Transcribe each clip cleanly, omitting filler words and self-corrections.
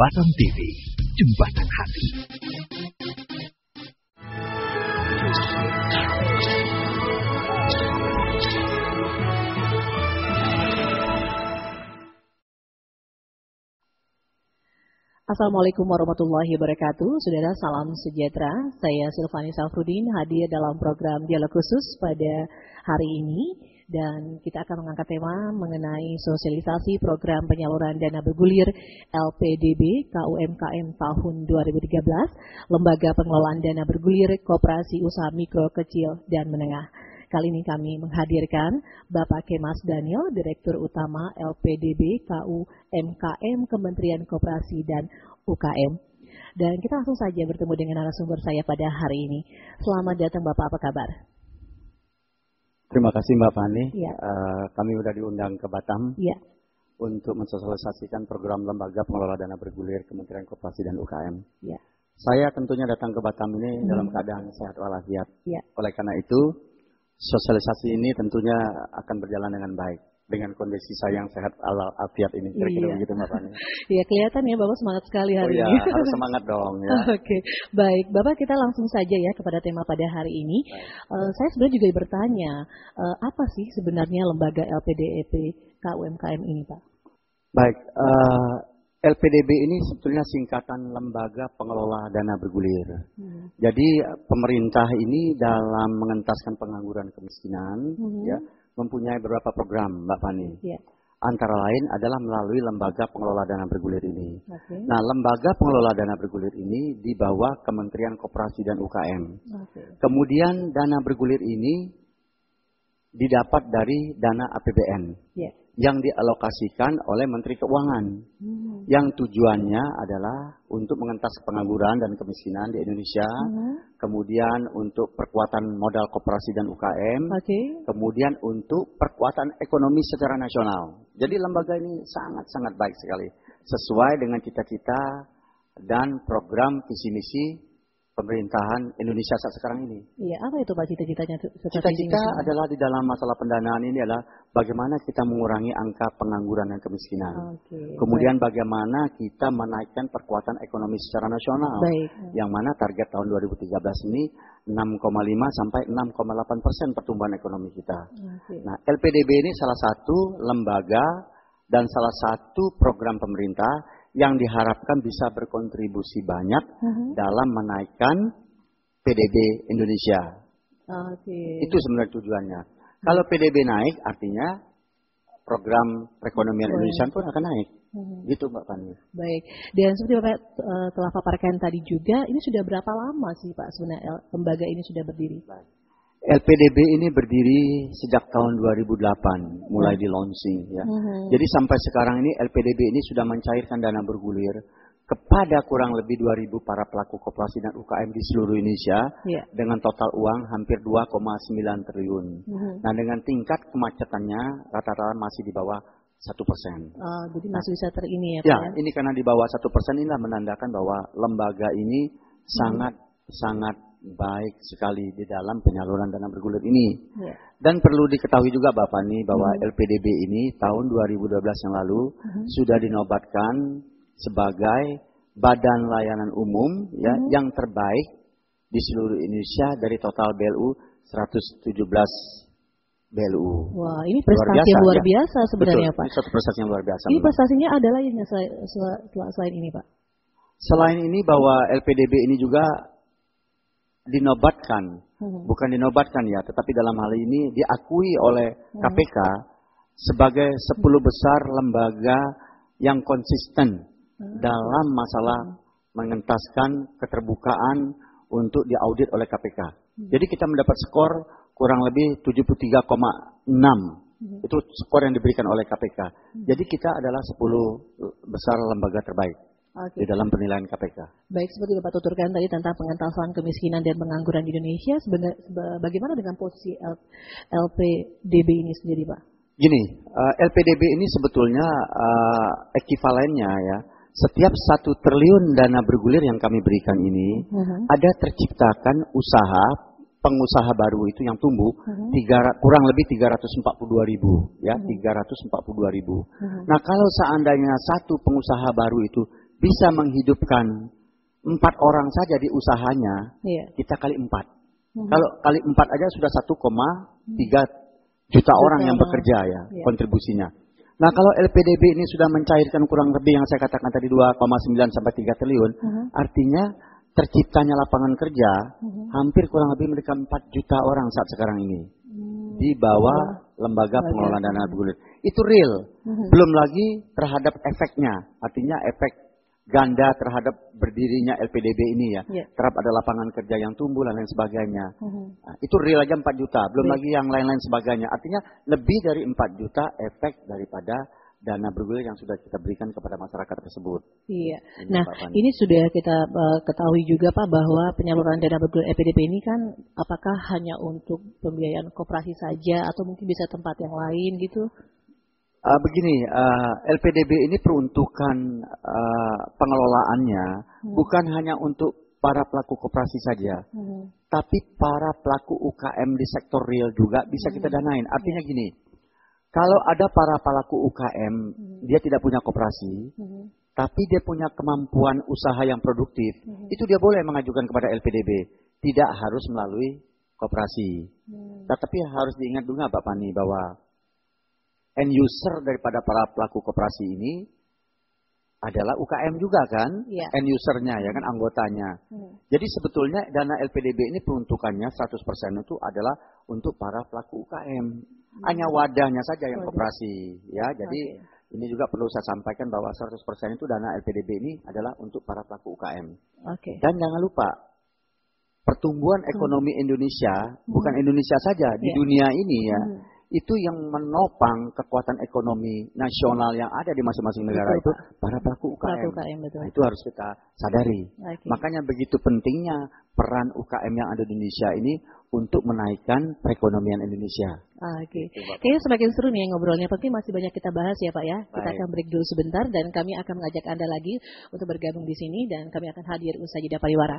Batam TV, Jembatan Hati. Assalamualaikum warahmatullahi wabarakatuh. Saudara, salam sejahtera. Saya Silvani Safrudin hadir dalam program Dialog Khusus pada hari ini. Dan kita akan mengangkat tema mengenai sosialisasi program penyaluran dana bergulir LPDB KUMKM tahun 2013, Lembaga Pengelolaan Dana Bergulir Koperasi Usaha Mikro, Kecil, dan Menengah. Kali ini kami menghadirkan Bapak Kemas Daniel, Direktur Utama LPDB KUMKM Kementerian Koperasi dan UKM. Dan kita langsung saja bertemu dengan narasumber saya pada hari ini. Selamat datang Bapak, apa kabar? Terima kasih Mbak Fani. Ya. Kami sudah diundang ke Batam untuk mensosialisasikan program Lembaga Pengelola Dana Bergulir Kementerian Koperasi dan UKM. Ya. Saya tentunya datang ke Batam ini dalam keadaan sehat walafiat. Ya. Oleh karena itu, sosialisasi ini tentunya akan berjalan dengan baik. Dengan kondisi saya yang sehat walafiat ini. Kira-kira begitu Mbak Fani. Iya, kelihatan ya Bapak semangat sekali hari ini. Harus semangat dong ya. Oke, baik. Bapak, kita langsung saja ya kepada tema pada hari ini. Saya sebenarnya juga bertanya, apa sih sebenarnya lembaga LPDB KUMKM ini Pak? Baik, LPDB ini sebetulnya singkatan Lembaga Pengelola Dana Bergulir. Jadi pemerintah ini dalam mengentaskan pengangguran kemiskinan, ya, mempunyai beberapa program, Mbak Fani. Ya. Antara lain adalah melalui Lembaga Pengelola Dana Bergulir ini. Okay. Nah, Lembaga Pengelola Dana Bergulir ini di bawah Kementerian Koperasi dan UKM. Okay. Kemudian dana bergulir ini didapat dari dana APBN yang dialokasikan oleh Menteri Keuangan. Yang tujuannya adalah untuk mengentas pengangguran dan kemiskinan di Indonesia, kemudian untuk perkuatan modal koperasi dan UKM, kemudian untuk perkuatan ekonomi secara nasional. Jadi lembaga ini sangat-sangat baik sekali, sesuai dengan cita-cita dan program visi misi pemerintahan Indonesia saat sekarang ini. Iya, apa itu Pak cita-citanya? Cita-cita adalah di dalam masalah pendanaan ini adalah bagaimana kita mengurangi angka pengangguran dan kemiskinan. Kemudian bagaimana kita menaikkan perkuatan ekonomi secara nasional. Yang mana target tahun 2013 ini 6,5 sampai 6,8% pertumbuhan ekonomi kita. Nah, LPDB ini salah satu lembaga dan salah satu program pemerintah yang diharapkan bisa berkontribusi banyak dalam menaikkan PDB Indonesia. Itu sebenarnya tujuannya. Kalau PDB naik, artinya program perekonomian Indonesia pun akan naik. Gitu Mbak Fani. Baik. Dan seperti Bapak telah paparkan tadi juga, ini sudah berapa lama sih Pak sebenarnya lembaga ini sudah berdiri? LPDB ini berdiri sejak tahun 2008, mulai di launching ya. Jadi sampai sekarang ini LPDB ini sudah mencairkan dana bergulir kepada kurang lebih 2.000 para pelaku koperasi dan UKM di seluruh Indonesia dengan total uang hampir 2,9 triliun. Nah, dengan tingkat kemacetannya rata-rata masih di bawah 1%. Jadi masih bisa ini ya Pak? Ya, ini karena di bawah 1% inilah menandakan bahwa lembaga ini sangat baik sekali di dalam penyaluran dana bergulir ini. Dan perlu diketahui juga Mbak Fani bahwa LPDB ini tahun 2012 yang lalu sudah dinobatkan sebagai badan layanan umum ya yang terbaik di seluruh Indonesia dari total BLU 117 BLU. Wah, ini prestasi yang luar biasa sebenarnya. Betul, Pak. Ini suatu prestasi yang luar biasa. Ini prestasinya ada lainnya selain ini Pak? Selain ini bahwa LPDB ini juga dinobatkan, bukan dinobatkan ya, tetapi dalam hal ini diakui oleh KPK sebagai 10 besar lembaga yang konsisten dalam masalah mengentaskan keterbukaan untuk diaudit oleh KPK. Jadi kita mendapat skor kurang lebih 73,6. Itu skor yang diberikan oleh KPK. Jadi kita adalah 10 besar lembaga terbaik. Di dalam penilaian KPK. Baik, seperti Bapak tuturkan tadi tentang pengentasan kemiskinan dan pengangguran di Indonesia, bagaimana dengan posisi LPDB ini sendiri Pak? Gini, LPDB ini sebetulnya ekivalennya ya, setiap 1 triliun dana bergulir yang kami berikan ini, ada terciptakan usaha pengusaha baru itu yang tumbuh kurang lebih 342.000 ya, 342.000. Nah, kalau seandainya satu pengusaha baru itu bisa menghidupkan 4 orang saja di usahanya, kita kali 4. Kalau kali 4 aja sudah 1,3 juta orang yang bekerja ya, kontribusinya. Nah, kalau LPDB ini sudah mencairkan kurang lebih yang saya katakan tadi 2,9 sampai 3 triliun, artinya terciptanya lapangan kerja hampir kurang lebih mereka 4 juta orang saat sekarang ini. Di bawah lembaga pengelolaan dana bergulir. Itu real. Belum lagi terhadap efeknya, artinya efek ganda terhadap berdirinya LPDB ini ya. Terhadap ada lapangan kerja yang tumbuh dan lain sebagainya. Nah, itu real aja 4 juta, belum lagi yang lain-lain sebagainya. Artinya lebih dari 4 juta efek daripada dana bergulir yang sudah kita berikan kepada masyarakat tersebut. Iya. Nah, ini sudah kita ketahui juga Pak bahwa penyaluran dana bergulir LPDB ini kan apakah hanya untuk pembiayaan koperasi saja atau mungkin bisa tempat yang lain gitu? Begini, LPDB ini peruntukan pengelolaannya bukan hanya untuk para pelaku koperasi saja, tapi para pelaku UKM di sektor real juga bisa kita danain. Artinya gini, kalau ada para pelaku UKM, dia tidak punya koperasi, tapi dia punya kemampuan usaha yang produktif, itu dia boleh mengajukan kepada LPDB, tidak harus melalui koperasi. Tetapi harus diingat juga Pak Pani bahwa end user daripada para pelaku koperasi ini adalah UKM juga kan, end usernya ya kan, anggotanya. Jadi sebetulnya dana LPDB ini peruntukannya 100% itu adalah untuk para pelaku UKM. Hanya wadahnya saja yang koperasi ya. Jadi ini juga perlu saya sampaikan bahwa 100% itu dana LPDB ini adalah untuk para pelaku UKM. Dan jangan lupa pertumbuhan ekonomi Indonesia, bukan Indonesia saja, di dunia ini ya. Itu yang menopang kekuatan ekonomi nasional yang ada di masing-masing negara itu para pelaku UKM. Nah, itu harus kita sadari. Makanya begitu pentingnya peran UKM yang ada di Indonesia ini untuk menaikkan perekonomian Indonesia. Kayaknya semakin seru nih ngobrolnya, pasti masih banyak kita bahas ya Pak ya. Kita akan break dulu sebentar dan kami akan mengajak Anda lagi untuk bergabung di sini dan kami akan hadir usai jeda pariwara.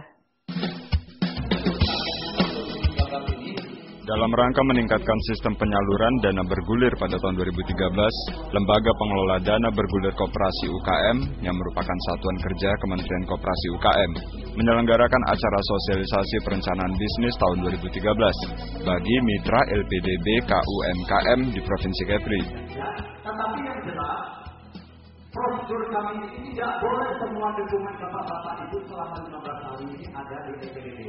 Dalam rangka meningkatkan sistem penyaluran dana bergulir pada tahun 2013, Lembaga Pengelola Dana Bergulir Koperasi UKM yang merupakan satuan kerja Kementerian Koperasi UKM menyelenggarakan acara sosialisasi perencanaan bisnis tahun 2013 bagi mitra LPDB KUMKM di Provinsi Kepri. Tetapi yang jelas, prosedur kami ini tidak boleh semua dokumen bapak-bapak itu selama 15 tahun ini ada di LPDB.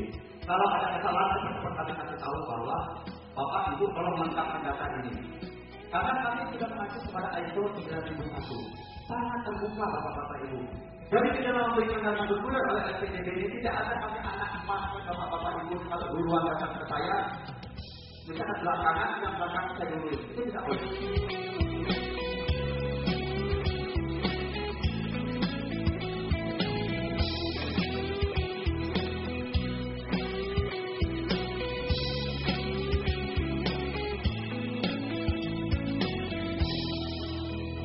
Kalau ada kesalahan, cepat kami kasih tahu bahwa Bapak Ibu tolong lengkapkan data ini. Karena kami sudah mengacu kepada ISO 9001. Sangat terbuka Bapak-Bapak Ibu. Jadi di dalam memberikan dana bergulir oleh LPDB ini tidak ada kami anak emas Bapak-Bapak Ibu kalau duluan datang ke saya. Misalnya belakangan, yang belakang saya dulu. Itu tidak boleh.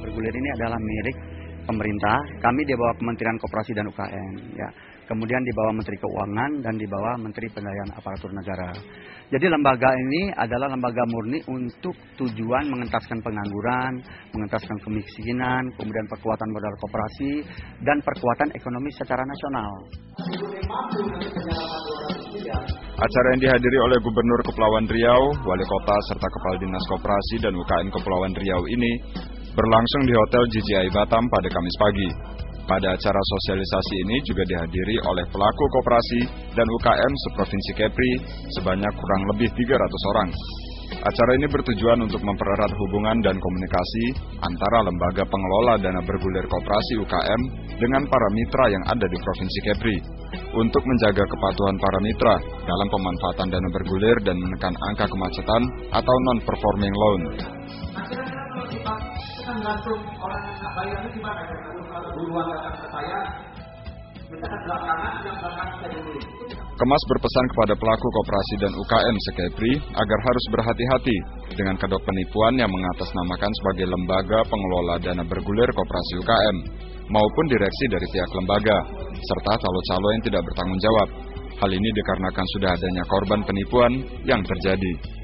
Bergulir ini adalah milik pemerintah, kami di bawah Kementerian Koperasi dan UKM, ya. Kemudian di bawah Menteri Keuangan dan di bawah Menteri Pemberdayaan Aparatur Negara. Jadi lembaga ini adalah lembaga murni untuk tujuan mengentaskan pengangguran, mengentaskan kemiskinan, kemudian perkuatan modal koperasi dan perkuatan ekonomi secara nasional. Acara yang dihadiri oleh Gubernur Kepulauan Riau, Wali Kota serta Kepala Dinas Koperasi dan UKM Kepulauan Riau ini berlangsung di Hotel GGI Batam pada Kamis pagi. Pada acara sosialisasi ini juga dihadiri oleh pelaku koperasi dan UKM seprovinsi Kepri sebanyak kurang lebih 300 orang. Acara ini bertujuan untuk mempererat hubungan dan komunikasi antara lembaga pengelola dana bergulir koperasi UKM dengan para mitra yang ada di Provinsi Kepri untuk menjaga kepatuhan para mitra dalam pemanfaatan dana bergulir dan menekan angka kemacetan atau non-performing loan. Langsung orang yang nggak bayar itu gimana? Kalau duluan datang ke saya, misalkan belakangan, yang belakang saya dulu. Kemas berpesan kepada pelaku koperasi dan UKM se-Kepri agar harus berhati-hati dengan kedok penipuan yang mengatasnamakan sebagai lembaga pengelola dana bergulir koperasi UKM maupun direksi dari pihak lembaga serta calo-calo yang tidak bertanggung jawab. Hal ini dikarenakan sudah adanya korban penipuan yang terjadi.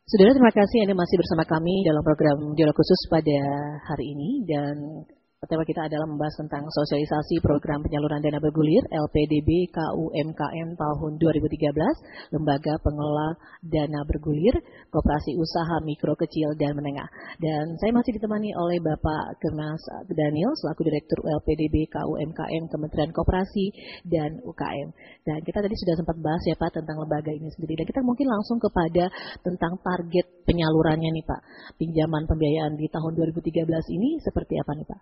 Saudara, terima kasih Anda masih bersama kami dalam program Dialog Khusus pada hari ini, dan tema kita adalah membahas tentang sosialisasi program penyaluran dana bergulir LPDB KUMKM tahun 2013, Lembaga Pengelola Dana Bergulir Koperasi Usaha Mikro Kecil dan Menengah. Dan saya masih ditemani oleh Bapak Kemas Daniel selaku Direktur LPDB KUMKM Kementerian Koperasi dan UKM. Dan kita tadi sudah sempat bahas ya Pak tentang lembaga ini sendiri, dan kita mungkin langsung kepada tentang target penyalurannya nih Pak. Pinjaman pembiayaan di tahun 2013 ini seperti apa nih Pak?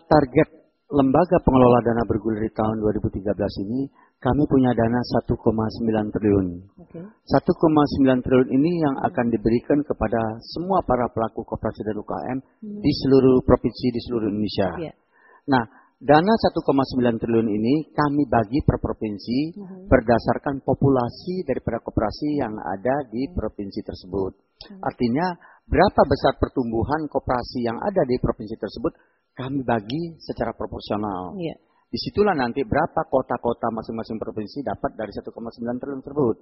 Target lembaga pengelola dana bergulir di tahun 2013 ini, kami punya dana 1,9 triliun. Okay. 1,9 triliun ini yang akan diberikan kepada semua para pelaku koperasi dan UKM di seluruh provinsi di seluruh Indonesia. Yeah. Nah, dana 1,9 triliun ini kami bagi per provinsi berdasarkan populasi daripada koperasi yang ada di provinsi tersebut. Artinya, berapa besar pertumbuhan koperasi yang ada di provinsi tersebut, kami bagi secara proporsional. Yeah. Disitulah nanti berapa kota-kota masing-masing provinsi dapat dari 1,9 triliun tersebut.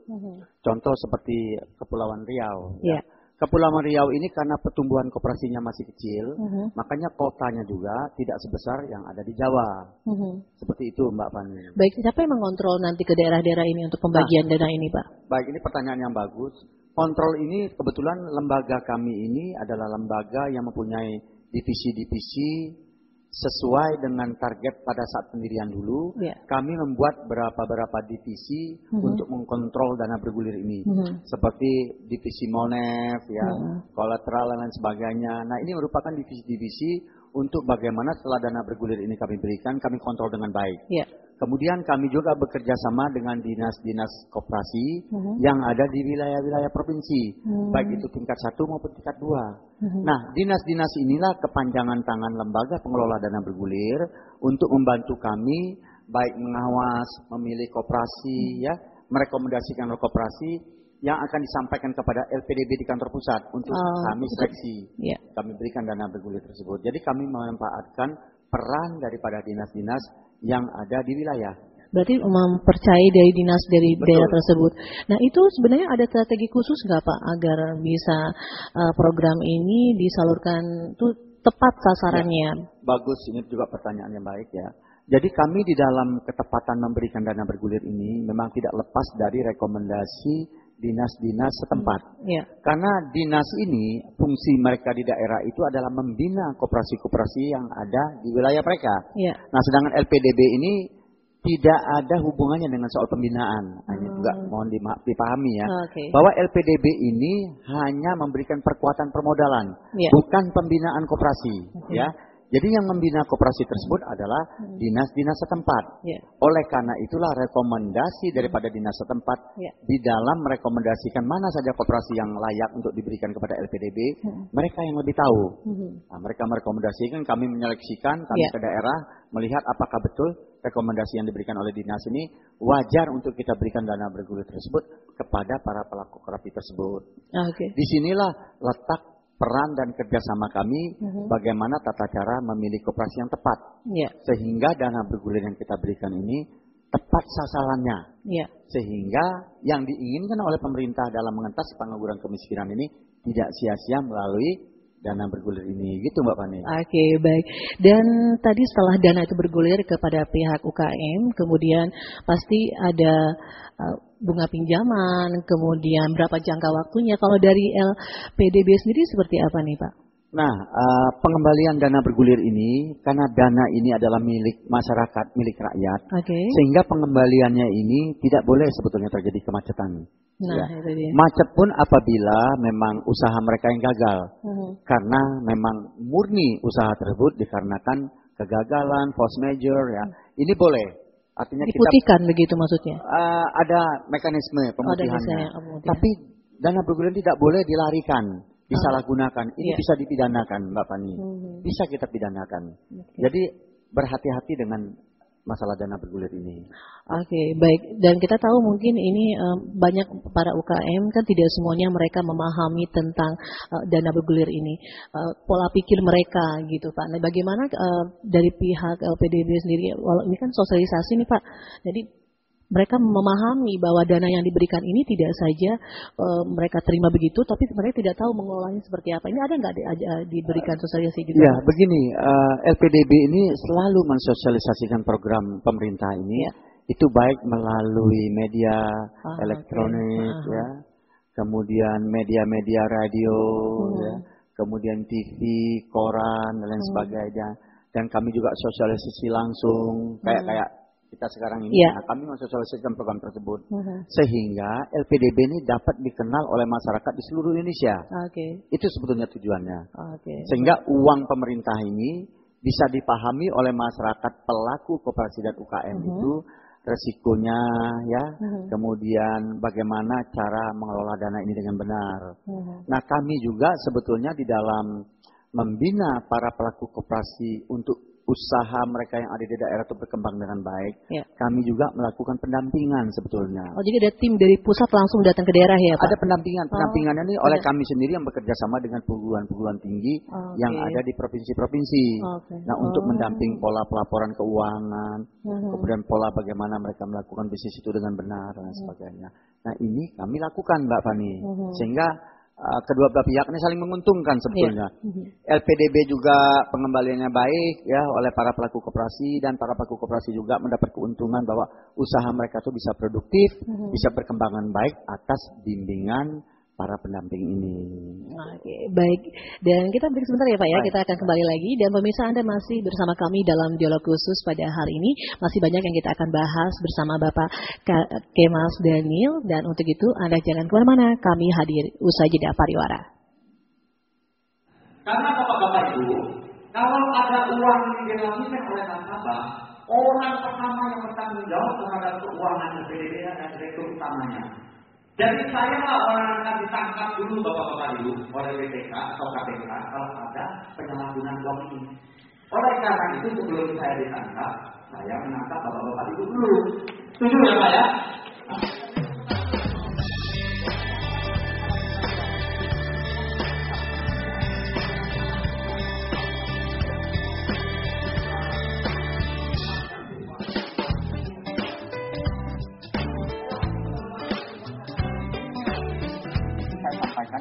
Contoh seperti Kepulauan Riau. Yeah. Ya. Kepulauan Riau ini karena pertumbuhan koperasinya masih kecil, makanya kotanya juga tidak sebesar yang ada di Jawa. Seperti itu Mbak Fani. Baik, siapa yang mengontrol nanti ke daerah-daerah ini untuk pembagian dana ini Pak? Baik, ini pertanyaan yang bagus. Kontrol ini kebetulan lembaga kami ini adalah lembaga yang mempunyai divisi-divisi sesuai dengan target pada saat pendirian dulu. Yeah. Kami membuat beberapa divisi untuk mengkontrol dana bergulir ini. Seperti divisi Monef, ya, kolateral dan lain sebagainya. Nah, ini merupakan divisi-divisi untuk bagaimana setelah dana bergulir ini kami berikan, kami kontrol dengan baik. Yeah. Kemudian kami juga bekerja sama dengan dinas-dinas koperasi yang ada di wilayah-wilayah provinsi, baik itu tingkat 1 maupun tingkat 2. Nah, dinas-dinas inilah kepanjangan tangan lembaga pengelola dana bergulir untuk membantu kami baik mengawas, memilih koperasi, ya, merekomendasikan koperasi yang akan disampaikan kepada LPDB di kantor pusat untuk kami seleksi. Yeah. Kami berikan dana bergulir tersebut. Jadi kami memanfaatkan peran daripada dinas-dinas yang ada di wilayah. Berarti mempercayai dari dinas dari daerah tersebut. Nah, itu sebenarnya ada strategi khusus nggak Pak agar bisa program ini disalurkan tuh tepat sasarannya? Ya, bagus, ini juga pertanyaan yang baik ya. Jadi kami di dalam ketepatan memberikan dana bergulir ini memang tidak lepas dari rekomendasi dinas-dinas setempat. Karena dinas ini fungsi mereka di daerah itu adalah membina koperasi-koperasi yang ada di wilayah mereka. Nah, sedangkan LPDB ini tidak ada hubungannya dengan soal pembinaan. Ini juga mohon dipahami ya. Bahwa LPDB ini hanya memberikan perkuatan permodalan, bukan pembinaan koperasi. Ya. Jadi yang membina koperasi tersebut adalah dinas-dinas setempat. Oleh karena itulah rekomendasi daripada dinas setempat di dalam merekomendasikan mana saja koperasi yang layak untuk diberikan kepada LPDB, mereka yang lebih tahu. Nah, mereka merekomendasikan, kami menyeleksikan, kami ke daerah melihat apakah betul rekomendasi yang diberikan oleh dinas ini wajar untuk kita berikan dana bergulir tersebut kepada para pelaku koperasi tersebut. Disinilah letak peran dan kerjasama kami bagaimana tata cara memilih koperasi yang tepat. Sehingga dana bergulir yang kita berikan ini tepat sasarannya. Sehingga yang diinginkan oleh pemerintah dalam mengentas pengangguran kemiskinan ini tidak sia-sia melalui dana bergulir ini. Gitu Mbak Fani. Oke, baik. Dan tadi setelah dana itu bergulir kepada pihak UKM, kemudian pasti ada bunga pinjaman, kemudian berapa jangka waktunya. Kalau dari LPDB sendiri seperti apa nih Pak? Nah, pengembalian dana bergulir ini, karena dana ini adalah milik masyarakat, milik rakyat, sehingga pengembaliannya ini tidak boleh sebetulnya terjadi kemacetan. Nah, macet pun apabila memang usaha mereka yang gagal, karena memang murni usaha tersebut dikarenakan kegagalan, force majeure, ya, ini boleh. Artinya diputihkan begitu maksudnya? Ada mekanisme pemutihannya. Tapi dana bergulir tidak boleh dilarikan, disalahgunakan. Ini bisa dipidanakan, Mbak Fani. Bisa kita pidanakan. Jadi berhati-hati dengan masalah dana bergulir ini. Baik. Dan kita tahu mungkin ini banyak para UKM kan tidak semuanya mereka memahami tentang dana bergulir ini. Pola pikir mereka gitu Pak. Nah, bagaimana dari pihak LPDB sendiri, walau ini kan sosialisasi nih Pak. Jadi mereka memahami bahwa dana yang diberikan ini tidak saja mereka terima begitu, tapi mereka tidak tahu mengolahnya seperti apa. Ini ada nggak diberikan sosialisasi gitu? Ya, begini, LPDB ini selalu mensosialisasikan program pemerintah ini, itu baik melalui media elektronik, ya, kemudian media-media radio, ya, kemudian TV, koran, dan lain sebagainya. Dan kami juga sosialisasi langsung, kayak kita sekarang ini, nah, kami mensosialisasikan program tersebut, sehingga LPDB ini dapat dikenal oleh masyarakat di seluruh Indonesia. Itu sebetulnya tujuannya. Sehingga uang pemerintah ini bisa dipahami oleh masyarakat pelaku koperasi dan UKM itu resikonya, ya, kemudian bagaimana cara mengelola dana ini dengan benar. Nah, kami juga sebetulnya di dalam membina para pelaku koperasi untuk usaha mereka yang ada di daerah itu berkembang dengan baik, kami juga melakukan pendampingan sebetulnya. Oh, jadi ada tim dari pusat langsung datang ke daerah ya, Pak? Ada pendampingannya ini oleh kami sendiri yang bekerja sama dengan perguruan-perguruan tinggi yang ada di provinsi-provinsi. Nah, untuk mendamping pola pelaporan keuangan, kemudian pola bagaimana mereka melakukan bisnis itu dengan benar dan sebagainya. Nah, ini kami lakukan, Mbak Fani, sehingga kedua belah pihak ini saling menguntungkan sebetulnya. LPDB juga pengembaliannya baik, ya, oleh para pelaku koperasi, dan para pelaku koperasi juga mendapat keuntungan bahwa usaha mereka itu bisa produktif, bisa berkembangan baik atas bimbingan para pendamping ini. Baik. Dan kita break sebentar ya Pak ya, kita akan kembali lagi. Dan pemirsa, Anda masih bersama kami dalam dialog khusus pada hari ini. Masih banyak yang kita akan bahas bersama Bapak Kemas Daniel. Dan untuk itu Anda jangan kemana-mana, kami hadir usai jeda pariwara. Karena Bapak-Bapak Ibu, kalau ada uang yang dilakukan oleh nasabah, orang pertama yang bertanggung jawab terhadap keuangan LPDB dan direktur utamanya. Jadi saya lah orang yang akan ditangkap dulu Bapak-Bapak Ibu oleh BPK atau KPK kalau ada penyalahgunaan uang ini. Oleh karena itu sebelum saya ditangkap, saya menangkap Bapak-Bapak Ibu dulu. Setuju ya Pak ya?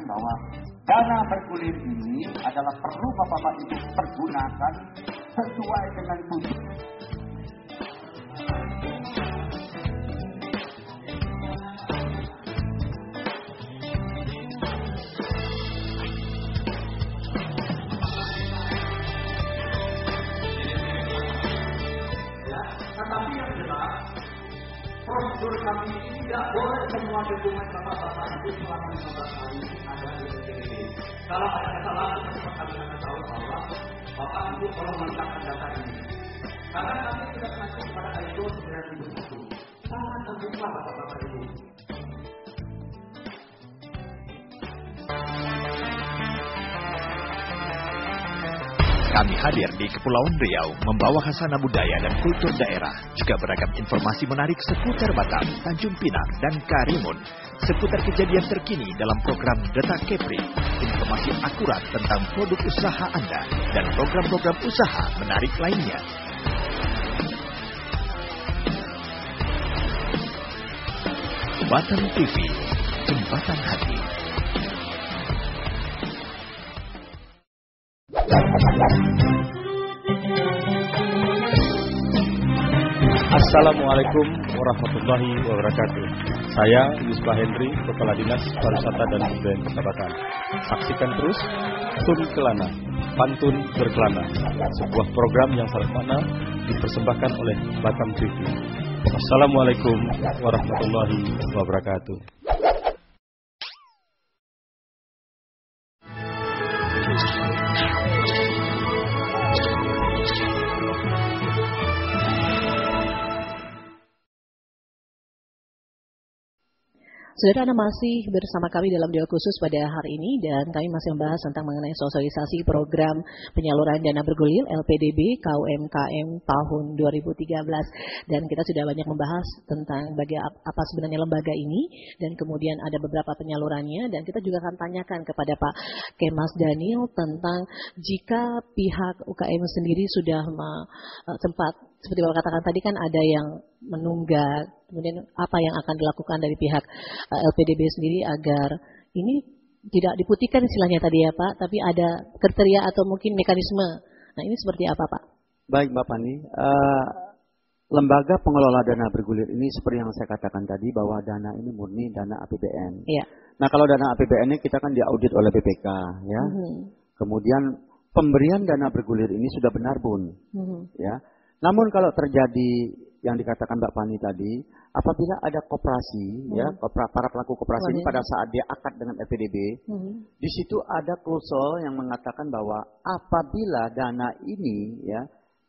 Bahwa dana bergulir ini adalah perlu Bapak-Bapak Ibu pergunakan sesuai dengan tujuan. Ya, tetapi yang jelas prosedur kami ini tidak boleh semua dokumen Bapak-Bapak itu selama 15 hari ini ada di LPDB. Kalau ada kesalahan, cepat kami akan tahu bahwa Bapak Ibu kalau meletakkan data ini. Karena kami sudah mengacu kepada ISO 9001. Sangat terbuka Bapak-Bapak Ibu. Kami hadir di Kepulauan Riau membawa khasanah budaya dan kultur daerah, juga beragam informasi menarik seputar Batam, Tanjung Pinang, dan Karimun, seputar kejadian terkini dalam program Detak Kepri, informasi akurat tentang produk usaha Anda, dan program-program usaha menarik lainnya. Batam TV, Jembatan Hati. Assalamualaikum warahmatullahi wabarakatuh. Saya Yusuf Henry, Kepala Dinas Pariwisata dan Kebudayaan Kota Batam. Saksikan terus Tun Kelana, Pantun Berkelana, sebuah program yang sangat makna dipersembahkan oleh Batam TV. Assalamualaikum warahmatullahi wabarakatuh. Saudara, Anda masih bersama kami dalam dialog khusus pada hari ini dan kami masih membahas tentang mengenai sosialisasi program penyaluran dana bergulir LPDB KUMKM tahun 2013 dan kita sudah banyak membahas tentang apa sebenarnya lembaga ini dan kemudian ada beberapa penyalurannya dan kita juga akan tanyakan kepada Pak Kemas Daniel tentang jika pihak UKM sendiri sudah sempat seperti Bapak katakan tadi kan ada yang menunggak, kemudian apa yang akan dilakukan dari pihak LPDB sendiri agar ini tidak diputihkan istilahnya tadi ya Pak, tapi ada kriteria atau mungkin mekanisme. Nah ini seperti apa Pak? Baik Mbak Pani, lembaga pengelola dana bergulir ini seperti yang saya katakan tadi bahwa dana ini murni dana APBN. Iya. Nah kalau dana APBN ini kita kan diaudit oleh BPK ya. Kemudian pemberian dana bergulir ini sudah benar Bun. Ya. Namun kalau terjadi yang dikatakan Mbak Pani tadi, apabila ada koperasi ya, para pelaku koperasi ini pada saat dia akad dengan LPDB, di situ ada klausul yang mengatakan bahwa apabila dana ini ya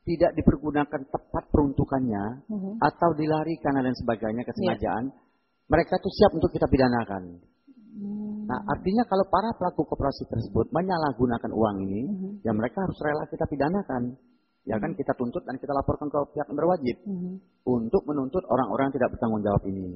tidak dipergunakan tepat peruntukannya atau dilarikan dan sebagainya kesengajaan, mereka itu siap untuk kita pidanakan. Nah, artinya kalau para pelaku koperasi tersebut menyalahgunakan uang ini, ya mereka harus rela kita pidanakan. Ya kan, kita tuntut dan kita laporkan ke pihak yang berwajib untuk menuntut orang-orang yang tidak bertanggung jawab ini.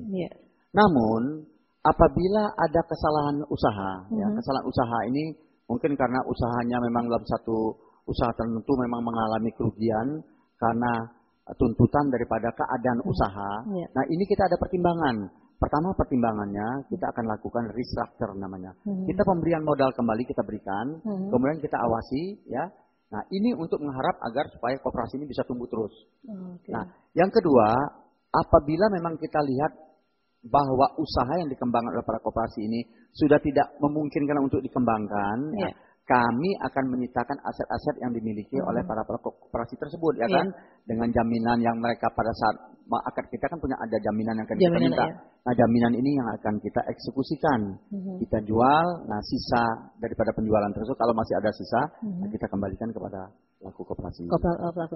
Namun, apabila ada kesalahan usaha, ya, kesalahan usaha ini mungkin karena usahanya memang dalam satu usaha tertentu memang mengalami kerugian karena tuntutan daripada keadaan usaha. Nah, ini kita ada pertimbangan. Pertama pertimbangannya kita akan lakukan restructure namanya. Kita pemberian modal kembali kita berikan, kemudian kita awasi ya. Nah, ini untuk mengharap agar supaya koperasi ini bisa tumbuh terus. Nah, yang kedua, apabila memang kita lihat bahwa usaha yang dikembangkan oleh para koperasi ini sudah tidak memungkinkan untuk dikembangkan, ya, kami akan menyitakan aset-aset yang dimiliki oleh para koperasi tersebut, ya kan? Dengan jaminan yang mereka pada saat akad kita kan punya ada jaminan yang akan kita minta. Nah, jaminan ini yang akan kita eksekusikan. Kita jual, nah sisa daripada penjualan tersebut kalau masih ada sisa, nah kita kembalikan kepada pelaku koperasi.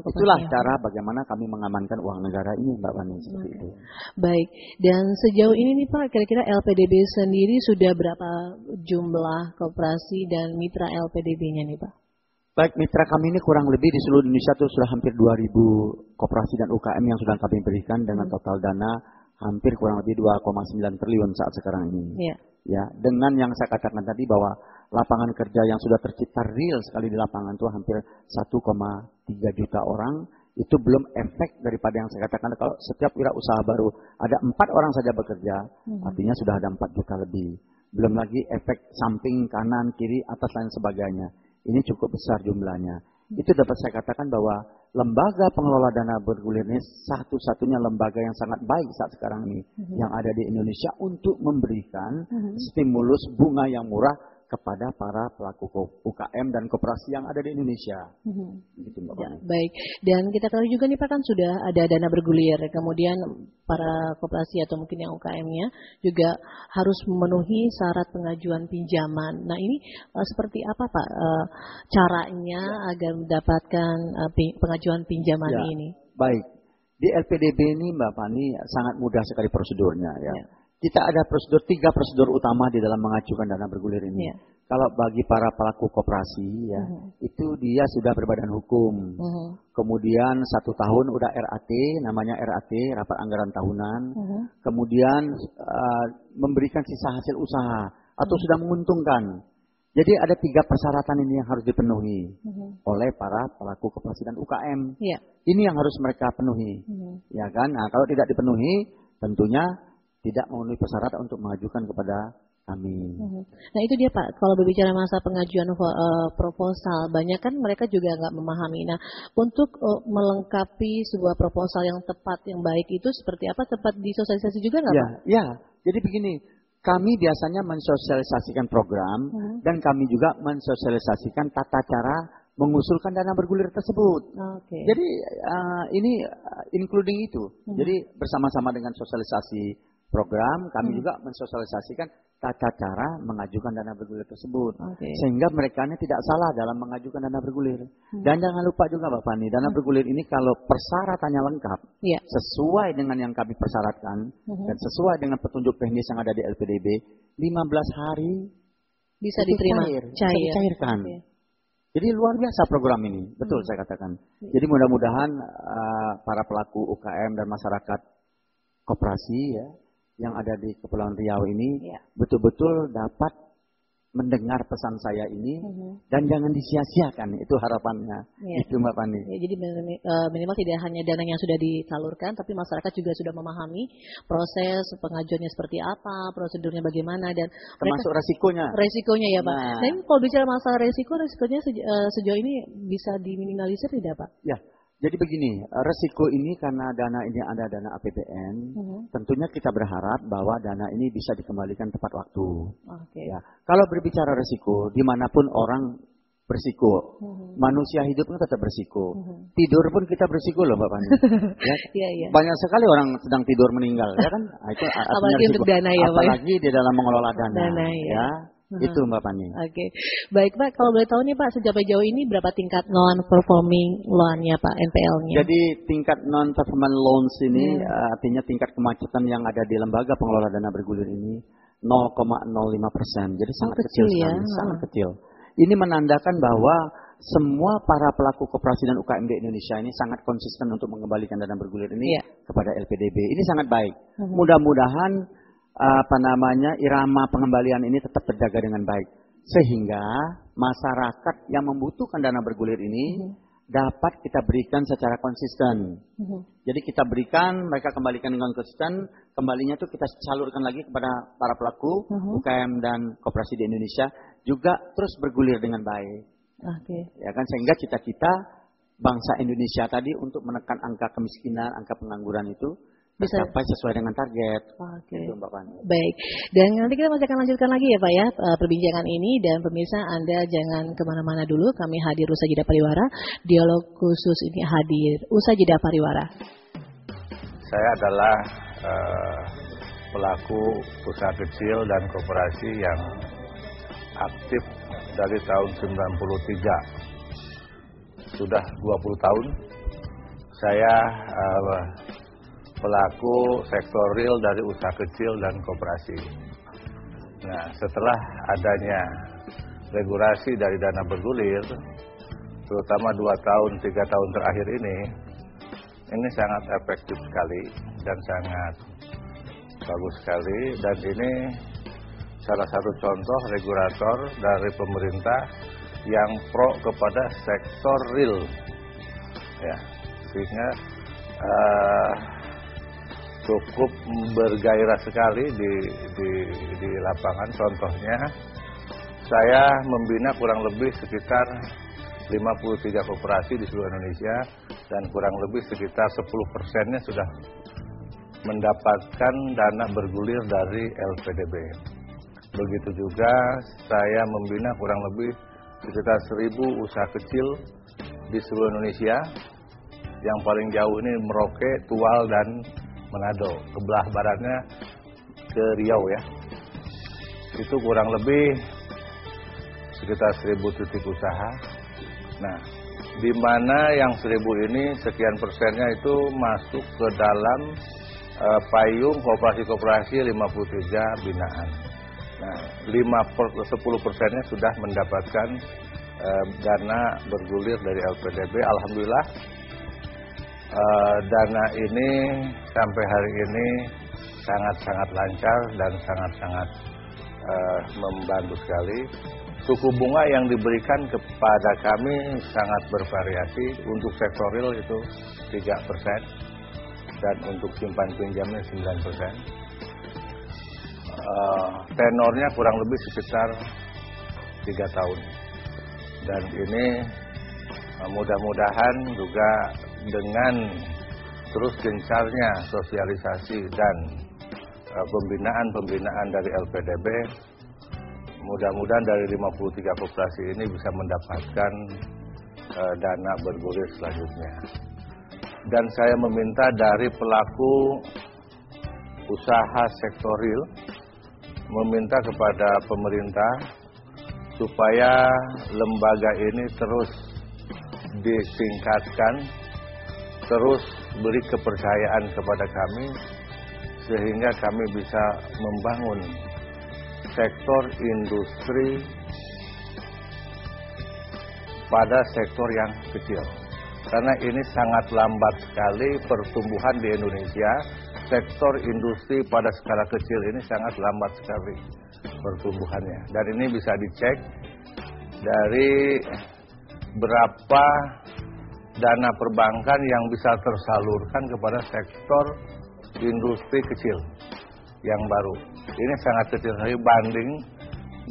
Itulah cara bagaimana kami mengamankan uang negara ini, Mbak Wani, seperti itu. Baik, dan sejauh ini nih Pak, kira-kira LPDB sendiri sudah berapa jumlah koperasi dan mitra LPDB-nya nih Pak? Baik, mitra kami ini kurang lebih di seluruh Indonesia itu sudah hampir 2.000 koperasi dan UKM yang sudah kami berikan dengan total dana hampir kurang lebih 2,9 triliun saat sekarang ini. Ya, dengan yang saya katakan tadi bahwa lapangan kerja yang sudah tercipta real sekali di lapangan itu hampir 1,3 juta orang, itu belum efek daripada yang saya katakan kalau setiap wirausaha baru ada 4 orang saja bekerja, artinya sudah ada 4 juta lebih. Belum lagi efek samping, kanan, kiri, atas dan sebagainya. Ini cukup besar jumlahnya. Itu dapat saya katakan bahwa lembaga pengelola dana bergulir ini satu-satunya lembaga yang sangat baik saat sekarang ini yang ada di Indonesia untuk memberikan stimulus bunga yang murah kepada para pelaku UKM dan koperasi yang ada di Indonesia. Gitu, Mbak Bani. Baik, dan kita tahu juga nih Pak kan sudah ada dana bergulir, kemudian para koperasi atau mungkin yang UKM-nya juga harus memenuhi syarat pengajuan pinjaman. Nah ini seperti apa Pak caranya agar mendapatkan pengajuan pinjaman ini? Baik, di LPDB ini Mbak Fani sangat mudah sekali prosedurnya ya. Kita ada prosedur, 3 prosedur utama di dalam mengajukan dana bergulir ini. Kalau bagi para pelaku koperasi ya, itu dia sudah berbadan hukum. Kemudian 1 tahun udah RAT, namanya RAT, rapat anggaran tahunan. Kemudian memberikan sisa hasil usaha atau sudah menguntungkan. Jadi ada 3 persyaratan ini yang harus dipenuhi oleh para pelaku koperasi dan UKM. Ini yang harus mereka penuhi, ya kan? Nah, kalau tidak dipenuhi, tentunya tidak memenuhi persyaratan untuk mengajukan kepada kami. Nah itu dia Pak, kalau berbicara masa pengajuan proposal, banyak kan mereka juga nggak memahami. Nah untuk melengkapi sebuah proposal yang tepat, yang baik itu seperti apa? Tepat disosialisasi juga nggak Pak? Ya, jadi begini, kami biasanya mensosialisasikan program dan kami juga mensosialisasikan tata cara mengusulkan dana bergulir tersebut. Jadi ini including itu. Jadi bersama-sama dengan sosialisasi program, kami juga mensosialisasikan tata cara mengajukan dana bergulir tersebut. Sehingga mereka ini tidak salah dalam mengajukan dana bergulir. Dan jangan lupa juga Mbak Fani, dana bergulir ini kalau persyaratannya lengkap, sesuai dengan yang kami persyaratkan, dan sesuai dengan petunjuk teknis yang ada di LPDB, 15 hari bisa diterima, bisa dicairkan. Jadi luar biasa program ini, betul saya katakan. Jadi mudah-mudahan para pelaku UKM dan masyarakat koperasi ya, yang ada di Kepulauan Riau ini betul-betul dapat mendengar pesan saya ini dan jangan disia-siakan, itu harapannya. Itu Mbak Fani. Ya, jadi minimal tidak hanya dana yang sudah disalurkan, tapi masyarakat juga sudah memahami proses pengajuannya seperti apa, prosedurnya bagaimana, dan termasuk resikonya ya Pak. Nah ini kalau bicara masalah resikonya sejauh ini bisa diminimalisir tidak Pak? Ya. Jadi begini, resiko ini karena dana ini ada dana APBN, tentunya kita berharap bahwa dana ini bisa dikembalikan tepat waktu. Ya. Kalau berbicara resiko, dimanapun orang bersiko, manusia hidupnya tetap bersiko. Tidur pun kita bersiko loh Mbak Fani. Ya. Iya. Banyak sekali orang sedang tidur meninggal, ya kan? Nah, itu apalagi untuk dana ya Pak. Apalagi di dalam mengelola dana ya. Itu Mbak Fani. Oke. Baik Pak, kalau boleh tahu nih Pak, sejauh jauh ini berapa tingkat non-performing loan-nya Pak, NPL-nya? Jadi tingkat non-performing loans ini artinya tingkat kemacetan yang ada di lembaga pengelola dana bergulir ini 0,05%. Jadi sangat kecil ya? sekali, sangat kecil. Ini menandakan bahwa semua para pelaku koperasi dan UKM di Indonesia ini sangat konsisten untuk mengembalikan dana bergulir ini kepada LPDB. Ini sangat baik. Mudah-mudahan irama pengembalian ini tetap terjaga dengan baik sehingga masyarakat yang membutuhkan dana bergulir ini dapat kita berikan secara konsisten. Jadi kita berikan, mereka kembalikan dengan konsisten, kembalinya itu kita salurkan lagi kepada para pelaku UKM dan koperasi di Indonesia juga terus bergulir dengan baik. Ya kan, sehingga cita-cita bangsa Indonesia tadi untuk menekan angka kemiskinan, angka pengangguran itu bisa sampai sesuai dengan target. Itu Mbak Fani. Baik. Dan nanti kita masih akan lanjutkan lagi ya Pak ya perbincangan ini, dan pemirsa Anda jangan kemana-mana dulu. Kami hadir usai jeda pariwara. Dialog khusus ini hadir usai jeda pariwara. Saya adalah pelaku usaha kecil dan koperasi yang aktif dari tahun 93. Sudah 20 tahun saya pelaku sektor real dari usaha kecil dan koperasi. Nah, setelah adanya regulasi dari dana bergulir, terutama 2 tahun, 3 tahun terakhir ini sangat efektif sekali dan sangat bagus sekali. Dan ini salah satu contoh regulator dari pemerintah yang pro kepada sektor real. Ya, sehingga cukup bergairah sekali di lapangan. Contohnya, saya membina kurang lebih sekitar 53 koperasi di seluruh Indonesia dan kurang lebih sekitar 10%-nya sudah mendapatkan dana bergulir dari LPDB. Begitu juga saya membina kurang lebih sekitar 1.000 usaha kecil di seluruh Indonesia. Yang paling jauh ini Merauke, Tual, dan Manado. Kebelah baratnya ke Riau ya. Itu kurang lebih sekitar 1.000 titik usaha. Nah, di mana yang 1.000 ini sekian persennya itu masuk ke dalam payung koperasi-koperasi 53 binaan. Nah, 10%-nya sudah mendapatkan dana bergulir dari LPDB. Alhamdulillah dana ini sampai hari ini sangat-sangat lancar dan sangat-sangat membantu sekali. Suku bunga yang diberikan kepada kami sangat bervariasi. Untuk sektor real itu 3% dan untuk simpan pinjamnya 9%. Tenornya kurang lebih sekitar 3 tahun. Dan ini mudah-mudahan juga dengan terus gencarnya sosialisasi dan pembinaan dari LPDB, mudah-mudahan dari 53 koperasi ini bisa mendapatkan dana bergulir selanjutnya. Dan saya meminta dari pelaku usaha sektor real, meminta kepada pemerintah supaya lembaga ini terus ditingkatkan, terus beri kepercayaan kepada kami, sehingga kami bisa membangun sektor industri pada sektor yang kecil. Karena ini sangat lambat sekali pertumbuhan di Indonesia. Sektor industri pada skala kecil ini sangat lambat sekali. pertumbuhannya. Dan ini bisa dicek dari berapa dana perbankan yang bisa tersalurkan kepada sektor industri kecil yang baru. Ini sangat kecil sekali banding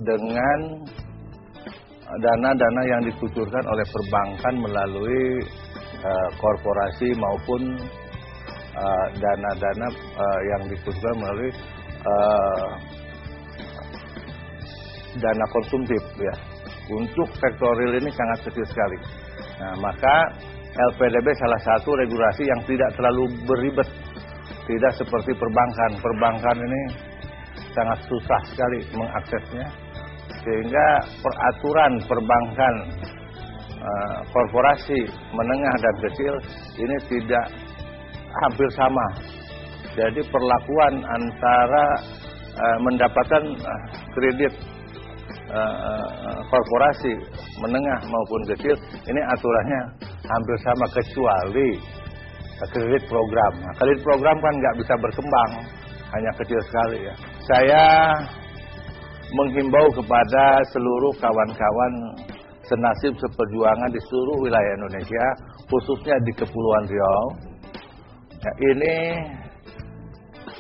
dengan dana-dana yang dikucurkan oleh perbankan melalui korporasi maupun dana-dana yang dikucurkan melalui dana konsumtif ya. Untuk sektor real ini sangat kecil sekali. Nah, maka LPDB salah satu regulasi yang tidak terlalu beribet. Tidak seperti perbankan. Perbankan ini sangat susah sekali mengaksesnya. Sehingga peraturan perbankan korporasi menengah dan kecil ini tidak hampir sama. Jadi perlakuan antara mendapatkan kredit korporasi menengah maupun kecil ini aturannya hampir sama kecuali kredit program. Nah, kredit program kan nggak bisa berkembang, hanya kecil sekali ya. Saya menghimbau kepada seluruh kawan-kawan senasib seperjuangan di seluruh wilayah Indonesia, khususnya di Kepulauan Riau, ya, ini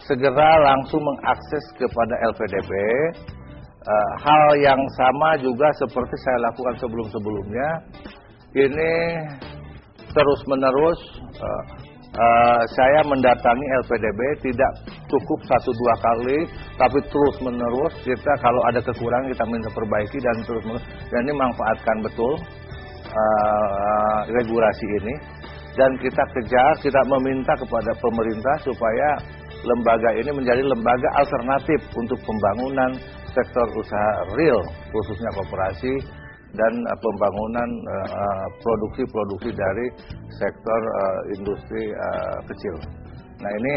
segera langsung mengakses kepada LPDB. Hal yang sama juga seperti saya lakukan sebelum-sebelumnya. Ini terus-menerus saya mendatangi LPDB tidak cukup 1-2 kali, tapi terus-menerus kita kalau ada kekurangan kita minta perbaiki dan terus-menerus. Dan ini manfaatkan betul regulasi ini. Dan kita kejar, kita meminta kepada pemerintah supaya lembaga ini menjadi lembaga alternatif untuk pembangunan sektor usaha real, khususnya koperasi dan pembangunan produksi-produksi dari sektor industri kecil. Nah, ini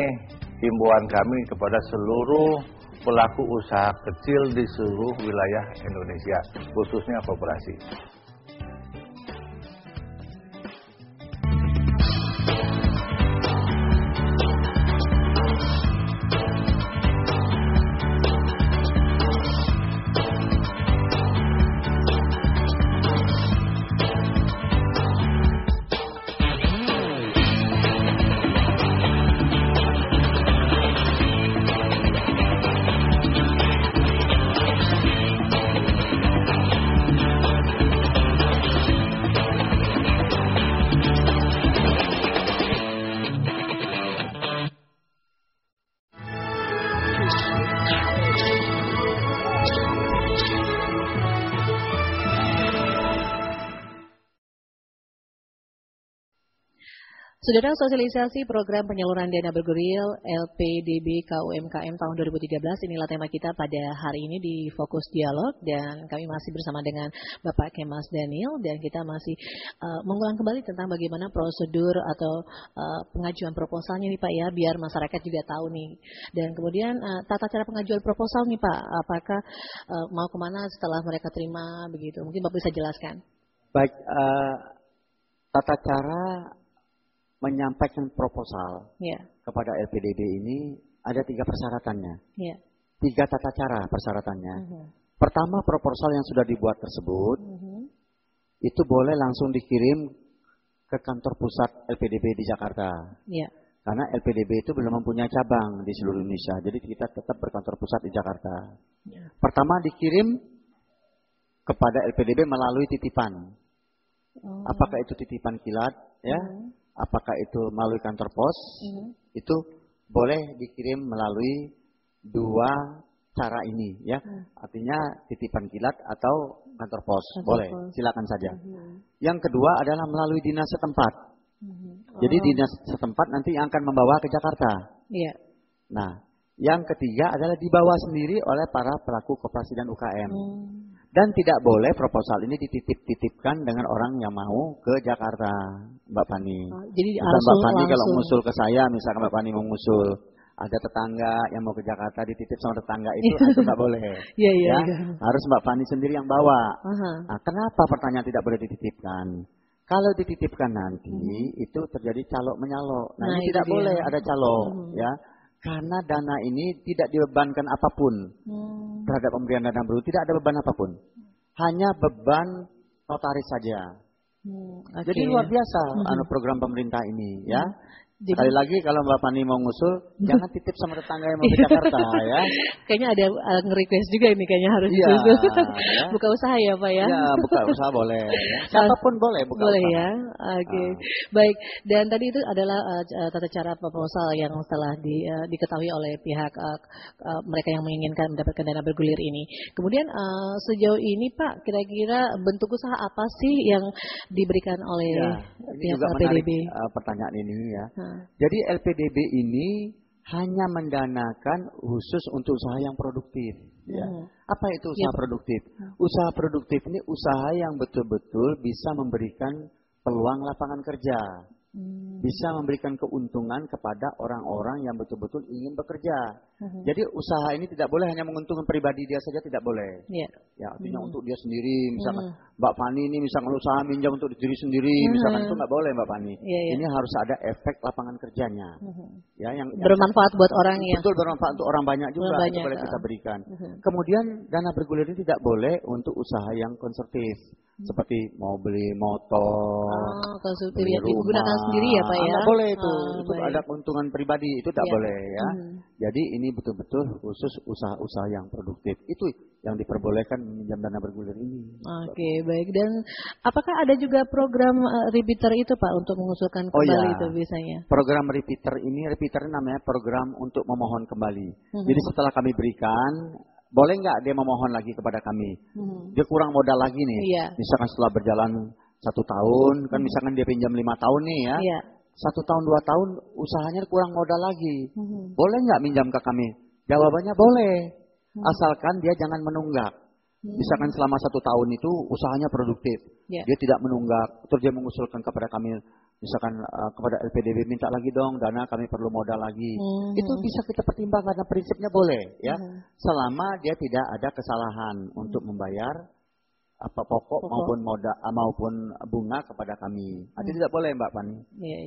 himbauan kami kepada seluruh pelaku usaha kecil di seluruh wilayah Indonesia, khususnya koperasi. Saudara, sosialisasi program penyaluran dana bergulir LPDB KUMKM tahun 2013 inilah tema kita pada hari ini di Fokus Dialog, dan kami masih bersama dengan Bapak Kemas Daniel, dan kita masih mengulang kembali tentang bagaimana prosedur atau pengajuan proposalnya nih Pak ya, biar masyarakat juga tahu nih. Dan kemudian tata cara pengajuan proposal nih Pak, apakah mau kemana setelah mereka terima begitu? Mungkin Bapak bisa jelaskan. Baik, tata cara menyampaikan proposal kepada LPDB ini ada 3 persyaratannya. 3 tata cara persyaratannya. Pertama, proposal yang sudah dibuat tersebut itu boleh langsung dikirim ke kantor pusat LPDB di Jakarta. Karena LPDB itu belum mempunyai cabang di seluruh Indonesia, jadi kita tetap berkantor pusat di Jakarta. Pertama, dikirim kepada LPDB melalui titipan. Apakah itu titipan kilat, ya? Apakah itu melalui kantor pos, itu boleh dikirim melalui 2 cara ini, ya. Artinya titipan kilat atau kantor pos, boleh, silakan saja. Yang kedua adalah melalui dinas setempat. Jadi dinas setempat nanti yang akan membawa ke Jakarta. Nah, yang ketiga adalah dibawa sendiri oleh para pelaku koperasi dan UKM. Dan tidak boleh proposal ini dititip-titipkan dengan orang yang mau ke Jakarta, Mbak Fani. Jadi Mbak Fani kalau mengusul ke saya, misalkan Mbak Fani mengusul, ada tetangga yang mau ke Jakarta dititip sama tetangga itu nggak boleh. Ya, harus Mbak Fani sendiri yang bawa. Nah, kenapa pertanyaan tidak boleh dititipkan? Kalau dititipkan nanti itu terjadi calok menyalok. Nah, ini tidak boleh ada calok, ya. Karena dana ini tidak dibebankan apapun terhadap pemberian dana bergulir, tidak ada beban apapun. Hanya beban notaris saja. Jadi luar biasa program pemerintah ini ya. Sekali lagi kalau Mbak Fani mau ngusul, jangan titip sama tetangga yang mau ke Jakarta ya. Kayaknya ada nge-request juga ini, kayaknya harus Iya, disusul. ya. Buka usaha ya Pak ya? Ya, buka usaha boleh. Ya. Siapapun boleh buka boleh usaha. Ya. Oke. Baik. Dan tadi itu adalah tata cara proposal yang telah diketahui oleh pihak mereka yang menginginkan mendapatkan dana bergulir ini. Kemudian sejauh ini Pak, kira-kira bentuk usaha apa sih yang diberikan oleh pihak juga LPDB? Menarik, pertanyaan ini ya. Jadi LPDB ini hanya mendanakan khusus untuk usaha yang produktif. Ya. Apa itu usaha produktif? Usaha produktif ini usaha yang betul-betul bisa memberikan peluang lapangan kerja. Bisa memberikan keuntungan kepada orang-orang yang betul-betul ingin bekerja. Jadi usaha ini tidak boleh hanya menguntungkan pribadi dia saja, tidak boleh. Ya, artinya untuk dia sendiri, misalkan Mbak Fani ini misalkan usaha minjam untuk diri sendiri, misalkan itu nggak boleh Mbak Fani. Ini harus ada efek lapangan kerjanya. Ya, yang bermanfaat buat orang yang betul bermanfaat untuk orang banyak juga itu boleh kita berikan. Kemudian dana bergulir ini tidak boleh untuk usaha yang konservatif. Seperti mau beli motor, beli rumah, digunakan sendiri ya Pak ya? Nggak boleh itu ada keuntungan pribadi, itu tidak boleh ya. Jadi ini betul-betul khusus usaha-usaha yang produktif, itu yang diperbolehkan meminjam dana bergulir ini. Oke, baik. Dan apakah ada juga program repeater itu Pak untuk mengusulkan kembali itu biasanya? Program repeater namanya program untuk memohon kembali. Jadi setelah kami berikan, boleh nggak dia memohon lagi kepada kami? Dia kurang modal lagi nih. Misalkan setelah berjalan 1 tahun, kan misalkan dia pinjam 5 tahun nih ya. 1 tahun 2 tahun usahanya kurang modal lagi. Boleh nggak minjam ke kami? Jawabannya boleh. Asalkan dia jangan menunggak. Misalkan selama 1 tahun itu usahanya produktif. Dia tidak menunggak. Terus dia mengusulkan kepada kami, misalkan kepada LPDB, minta lagi dong dana, kami perlu modal lagi. Itu bisa kita pertimbangkan, karena prinsipnya boleh ya. Selama dia tidak ada kesalahan untuk membayar apa pokok maupun modal maupun bunga kepada kami. Itu tidak boleh Mbak Fani.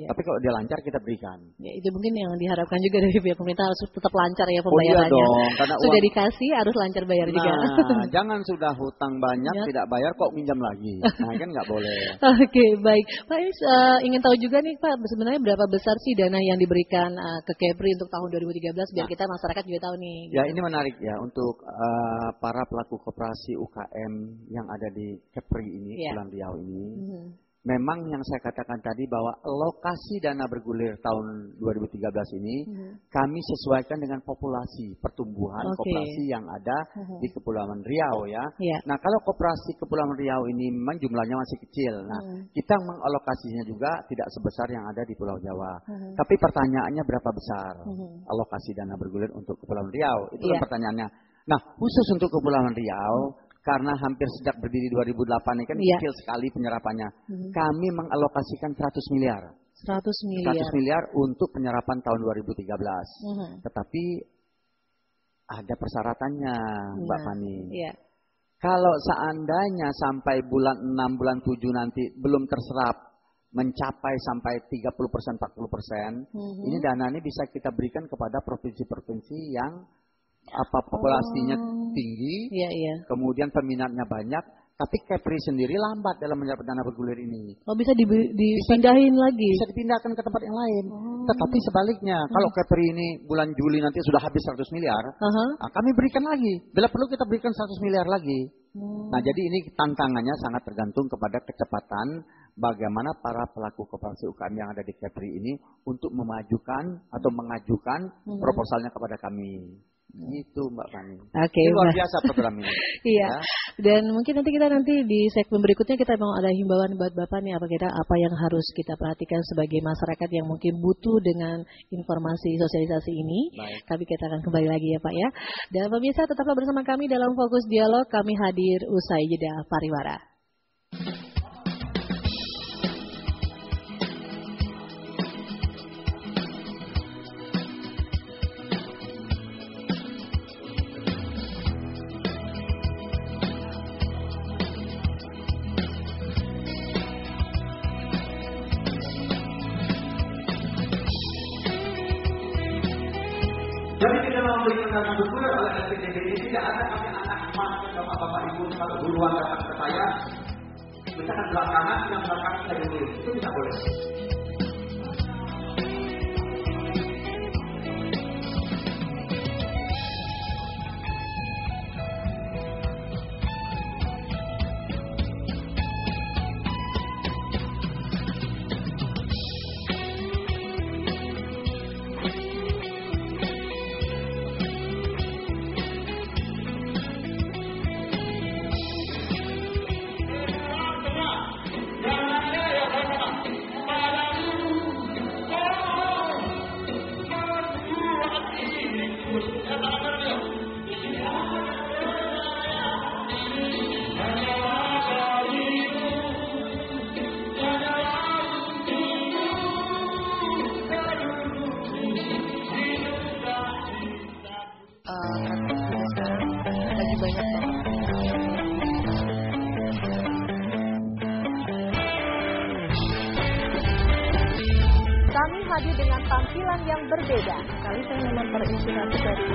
Tapi kalau dia lancar kita berikan. Ya, itu mungkin yang diharapkan juga dari pihak pemerintah, harus tetap lancar ya pembayarannya. Iya dong, karena sudah dikasih harus lancar bayar juga. Jangan sudah hutang banyak tidak bayar kok minjam lagi. Nah, kan nggak boleh. Oke, baik. Pak ingin tahu juga nih Pak, sebenarnya berapa besar sih dana yang diberikan ke Kepri untuk tahun 2013 biar kita masyarakat juga tahu nih. Ya, ini menarik ya untuk para pelaku koperasi UKM yang ada di Kepri ini, Kepulauan Riau ini. Memang yang saya katakan tadi bahwa alokasi dana bergulir tahun 2013 ini kami sesuaikan dengan populasi pertumbuhan koperasi yang ada di Kepulauan Riau ya. Nah, kalau koperasi Kepulauan Riau ini memang jumlahnya masih kecil. Nah, kita mengalokasinya juga tidak sebesar yang ada di Pulau Jawa. Tapi pertanyaannya berapa besar alokasi dana bergulir untuk Kepulauan Riau? Itu kan pertanyaannya. Nah, khusus untuk Kepulauan Riau, karena hampir sejak berdiri 2008 ini kan kecil sekali penyerapannya. Kami mengalokasikan 100 miliar. 100 miliar untuk penyerapan tahun 2013. Tetapi ada persyaratannya, Mbak Fani. Kalau seandainya sampai bulan 6, bulan 7 nanti belum terserap mencapai sampai 30%, 40%, ini dana ini bisa kita berikan kepada provinsi-provinsi yang populasinya tinggi, kemudian peminatnya banyak, tapi Kepri sendiri lambat dalam menyerap dana bergulir ini. Bisa dipindahin lagi? Bisa dipindahkan ke tempat yang lain. Tetapi sebaliknya, kalau Kepri ini bulan Juli nanti sudah habis 100 miliar, kami berikan lagi. Bila perlu kita berikan 100 miliar lagi. Nah, jadi ini tantangannya sangat tergantung kepada kecepatan bagaimana para pelaku koperasi UKM yang ada di Kepri ini untuk memajukan atau mengajukan proposalnya kepada kami. Gitu Mbak Fani. Ini luar biasa program ini. Iya. Dan mungkin nanti di segmen berikutnya kita mau ada himbauan buat Bapak nih, apa yang harus kita perhatikan sebagai masyarakat yang mungkin butuh dengan informasi sosialisasi ini. Tapi kita akan kembali lagi ya Pak ya. Dan pemirsa tetaplah bersama kami dalam Fokus Dialog, kami hadir usai jeda pariwara. Jadi di dalam memberikan dana bergulir oleh LPDB ini tidak ada kami anak emas bapak-bapak ibu kalau duluan datang ke saya, misalkan belakangan yang belakang saya dulu itu tidak boleh. hadir dengan tampilan yang berbeda. Kali saya memang terinspirasi dari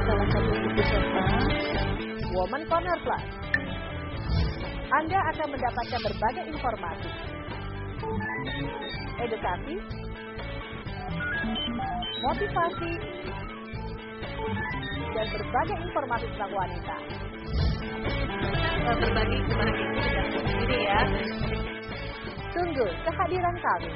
salah satu buku peserta Woman Corner Plus. Anda akan mendapatkan berbagai informasi, edukasi, motivasi, dan berbagai informasi tentang wanita. Berbagi kepada kita dengan sendiri ya. Tunggu kehadiran kami.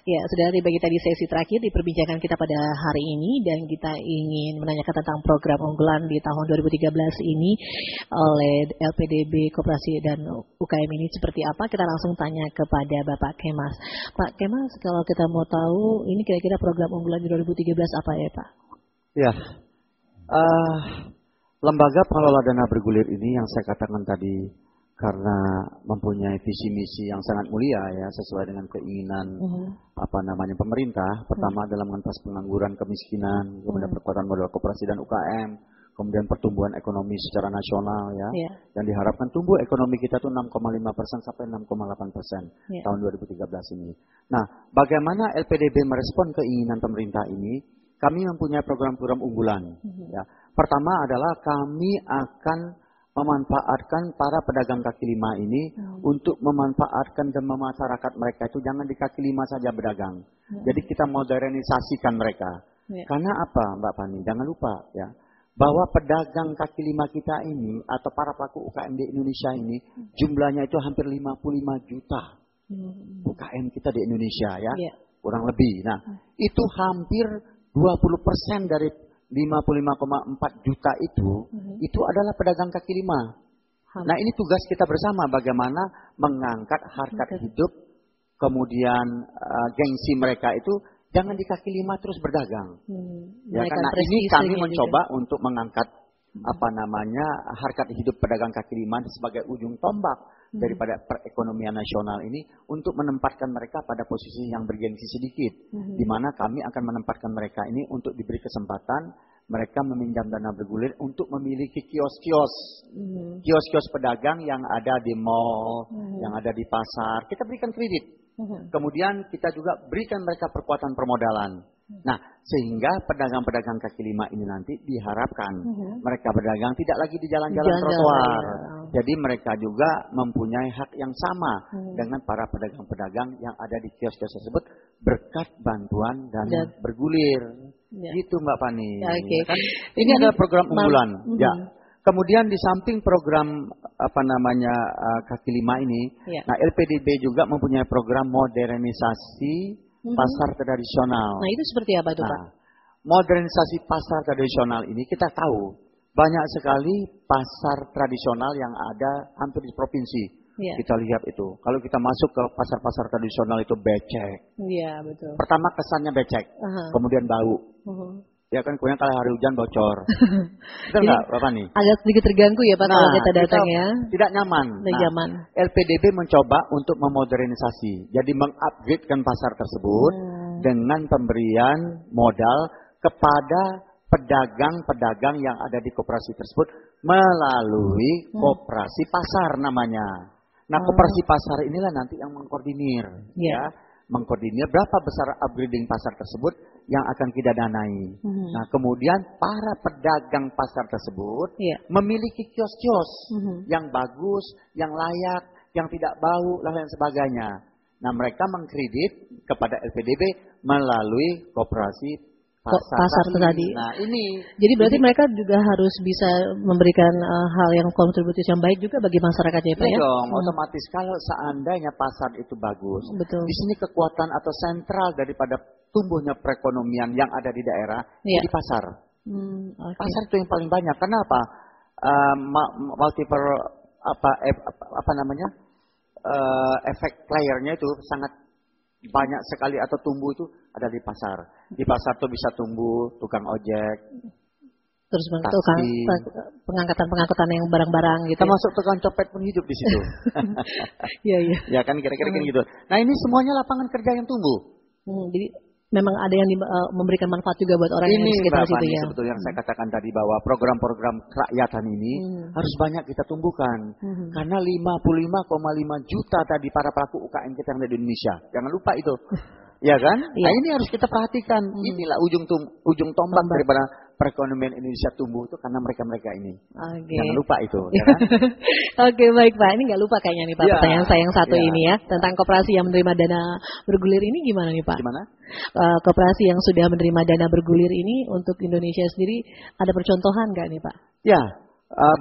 Ya, sudah tiba kita di sesi terakhir di perbincangan kita pada hari ini dan kita ingin menanyakan tentang program unggulan di tahun 2013 ini oleh LPDB Koperasi dan UKM ini seperti apa. Kita langsung tanya kepada Bapak Kemas. Pak Kemas, kalau kita mau tahu ini kira-kira program unggulan di 2013 apa ya Pak? Ya, lembaga pengelola dana bergulir ini yang saya katakan tadi, karena mempunyai visi misi yang sangat mulia ya, sesuai dengan keinginan pemerintah. Pertama adalah mengentas pengangguran, kemiskinan, kemudian perkuatan modal koperasi dan UKM, kemudian pertumbuhan ekonomi secara nasional ya. Dan diharapkan tumbuh ekonomi kita tuh 6,5% sampai 6,8% tahun 2013 ini. Nah, bagaimana LPDB merespon keinginan pemerintah ini? Kami mempunyai program-program unggulan ya. Pertama adalah kami akan memanfaatkan para pedagang kaki lima ini untuk memanfaatkan dan memasyarakat mereka itu jangan di kaki lima saja berdagang. Jadi kita modernisasikan mereka. Karena apa Mbak Fani? Jangan lupa ya, bahwa pedagang kaki lima kita ini atau para pelaku UKM di Indonesia ini jumlahnya itu hampir 55 juta UKM kita di Indonesia ya, kurang lebih. Nah, itu hampir 20% dari 55,4 juta itu adalah pedagang kaki lima. Nah, ini tugas kita bersama bagaimana mengangkat harkat hidup, kemudian gengsi mereka itu jangan di kaki lima terus berdagang. Ya, karena ini kami mencoba untuk mengangkat harkat hidup pedagang kaki lima sebagai ujung tombak daripada perekonomian nasional ini untuk menempatkan mereka pada posisi yang bergengsi sedikit, di mana kami akan menempatkan mereka ini untuk diberi kesempatan mereka meminjam dana bergulir untuk memiliki kios-kios pedagang yang ada di mall, yang ada di pasar. Kita berikan kredit. Kemudian kita juga berikan mereka perkuatan permodalan. Nah, sehingga pedagang-pedagang kaki lima ini nanti diharapkan mereka berdagang tidak lagi di jalan-jalan trotoar. Jadi mereka juga mempunyai hak yang sama dengan para pedagang-pedagang yang ada di kios-kios tersebut berkat bantuan dana bergulir. Gitu Mbak Fani. Kan, ini adalah program unggulan. Ya. Kemudian di samping program kaki lima ini, nah LPDB juga mempunyai program modernisasi pasar tradisional. Nah, itu seperti apa tuh Pak? Modernisasi pasar tradisional ini kita tahu banyak sekali pasar tradisional yang ada hampir di provinsi. Kita lihat itu. Kalau kita masuk ke pasar-pasar tradisional itu becek. Iya, betul. Pertama kesannya becek, kemudian bau. Ya kan, kemudian kalau hari hujan bocor. Betul nggak, Bapak nih? Agak sedikit terganggu ya Pak kalau kita datang ya. Tidak nyaman. LPDB mencoba untuk memodernisasi. Jadi mengupgradekan pasar tersebut dengan pemberian modal kepada pedagang-pedagang yang ada di koperasi tersebut melalui koperasi pasar namanya. Nah, koperasi pasar inilah nanti yang mengkoordinir, ya, mengkoordinir berapa besar upgrading pasar tersebut yang akan kita danai. Nah, kemudian para pedagang pasar tersebut memiliki kios-kios yang bagus, yang layak, yang tidak bau, dan lain sebagainya. Nah, mereka mengkredit kepada LPDB melalui koperasi pasar tadi. Nah, ini. Jadi berarti mereka juga harus bisa memberikan hal yang kontributif yang baik juga bagi masyarakatnya, Pak, ya? Dong, otomatis kalau seandainya pasar itu bagus, betul. Di sini kekuatan atau sentral daripada tumbuhnya perekonomian yang ada di daerah di pasar. Pasar itu yang paling banyak. Kenapa? Multiple efek playernya itu sangat banyak sekali atau tumbuh itu ada di pasar. Di pasar tuh bisa tumbuh tukang ojek, terus pengangkatan yang barang-barang gitu. Termasuk tukang copet pun hidup di situ. Iya. Ya kan kira-kira gitu. Nah, ini semuanya lapangan kerja yang tumbuh. Jadi memang ada yang memberikan manfaat juga buat orang yang di sekitar situ ya. Sebetulnya yang saya katakan tadi bahwa program-program kerakyatan ini harus banyak kita tumbuhkan. Karena 55,5 juta tadi para pelaku UKM kita yang ada di Indonesia. Jangan lupa itu. Ya kan? Nah, ini harus kita perhatikan. Inilah ujung tombak daripada perekonomian Indonesia tumbuh itu karena mereka-mereka ini. Jangan lupa itu. Ya kan? Oke, baik Pak. Ini nggak lupa kayaknya nih Pak. Pertanyaan saya yang satu ini ya. Tentang koperasi yang menerima dana bergulir ini gimana nih Pak? Gimana? Koperasi yang sudah menerima dana bergulir ini untuk Indonesia sendiri ada percontohan nggak nih Pak? Ya,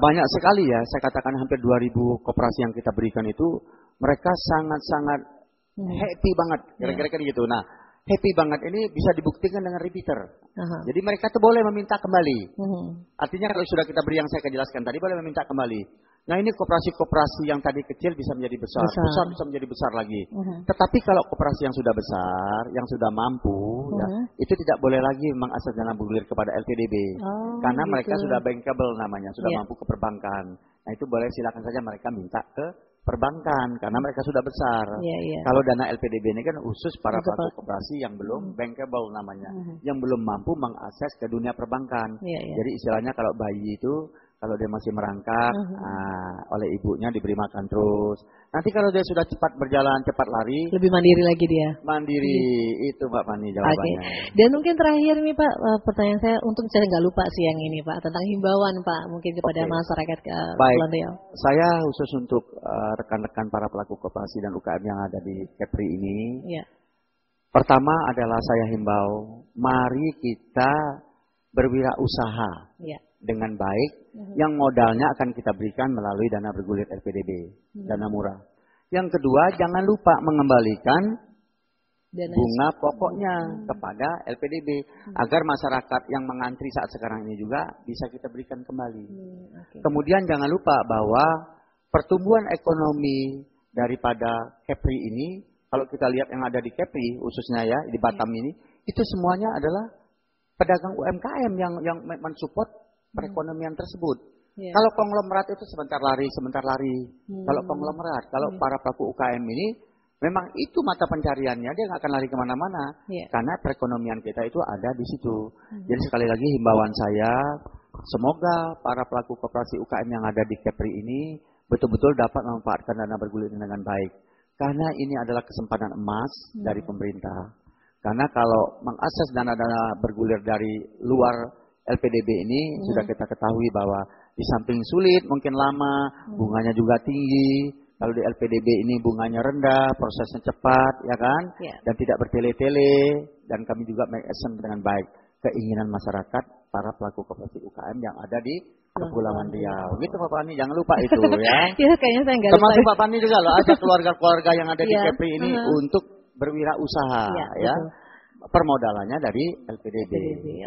banyak sekali ya. Saya katakan hampir 2.000 koperasi yang kita berikan itu mereka sangat-sangat happy banget, kira-kira gitu. Nah, happy banget ini bisa dibuktikan dengan repeater. Jadi mereka tuh boleh meminta kembali. Artinya kalau sudah kita beri yang saya jelaskan tadi, boleh meminta kembali. Nah, ini koperasi-koperasi yang tadi kecil bisa menjadi besar bisa menjadi besar lagi. Tetapi kalau koperasi yang sudah besar, yang sudah mampu, ya, itu tidak boleh lagi mengakses dana bergulir kepada LPDB. Karena mereka sudah bankable namanya, sudah mampu ke perbankan. Nah, itu boleh silakan saja mereka minta ke perbankan karena mereka sudah besar. Kalau dana LPDB ini kan khusus para pelaku koperasi yang belum bankable namanya, yang belum mampu mengakses ke dunia perbankan. Jadi istilahnya kalau bayi itu kalau dia masih merangkak, oleh ibunya diberi makan terus. Nanti kalau dia sudah cepat berjalan, cepat lari, lebih mandiri lagi dia. Mandiri, itu Mbak Fani jawabannya. Dan mungkin terakhir nih Pak, pertanyaan saya untuk saya nggak lupa sih yang ini Pak, tentang himbauan Pak, mungkin kepada masyarakat Kepulauan Riau. Saya khusus untuk rekan-rekan para pelaku koperasi dan UKM yang ada di Kepri ini. Pertama adalah saya himbau, mari kita berwirausaha dengan baik, yang modalnya akan kita berikan melalui dana bergulir LPDB, dana murah. Yang kedua, jangan lupa mengembalikan bunga pokoknya kepada LPDB, agar masyarakat yang mengantri saat sekarang ini juga bisa kita berikan kembali. Kemudian jangan lupa bahwa pertumbuhan ekonomi daripada Kepri ini, kalau kita lihat yang ada di Kepri, khususnya ya di Batam ini, itu semuanya adalah pedagang UMKM yang mensupport perekonomian tersebut. Kalau konglomerat itu sebentar lari. Kalau konglomerat, kalau para pelaku UKM ini, memang itu mata pencariannya, dia nggak akan lari kemana-mana. Karena perekonomian kita itu ada di situ. Jadi sekali lagi himbauan saya, semoga para pelaku koperasi UKM yang ada di Kepri ini betul-betul dapat memanfaatkan dana bergulir dengan baik. Karena ini adalah kesempatan emas dari pemerintah. Karena kalau mengakses dana-dana bergulir dari luar LPDB ini sudah kita ketahui bahwa di samping sulit, mungkin lama, bunganya juga tinggi. Kalau di LPDB ini bunganya rendah, prosesnya cepat, ya kan? Dan tidak bertele-tele, dan kami juga mengaction dengan baik keinginan masyarakat para pelaku koperasi UKM yang ada di Kepulauan Riau. Gitu Pak Fani, jangan lupa itu ya. Kayaknya saya nggak lupa. Termasuk Pak Fani juga loh, ajak keluarga-keluarga yang ada di Kepri ini untuk berwirausaha ya. Permodalannya dari LPDB.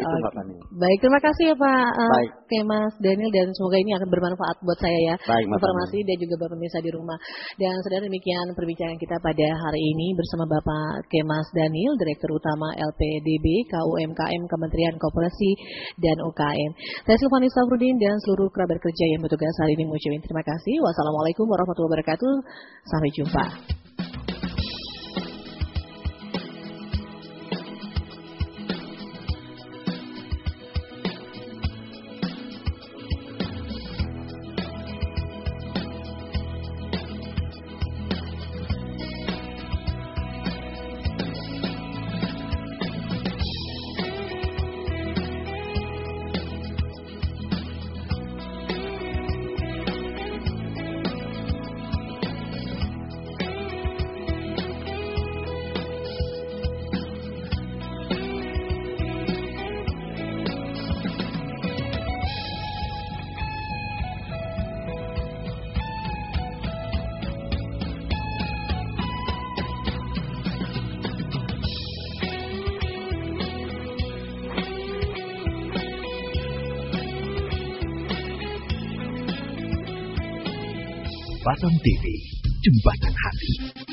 Itu Mbak Fani. Baik, terima kasih ya Pak Kemas Daniel, dan semoga ini akan bermanfaat buat saya ya. Informasi dan juga Bapak pemirsa di rumah. Dan saudara, demikian perbincangan kita pada hari ini bersama Bapak Kemas Daniel, Direktur Utama LPDB KUMKM Kementerian Koperasi dan UKM. Saya Silvani Safrudin dan seluruh kerabat kerja yang bertugas hari ini mengucapkan terima kasih. Wassalamualaikum warahmatullahi wabarakatuh. Sampai jumpa. Batam TV, Jembatan Hati.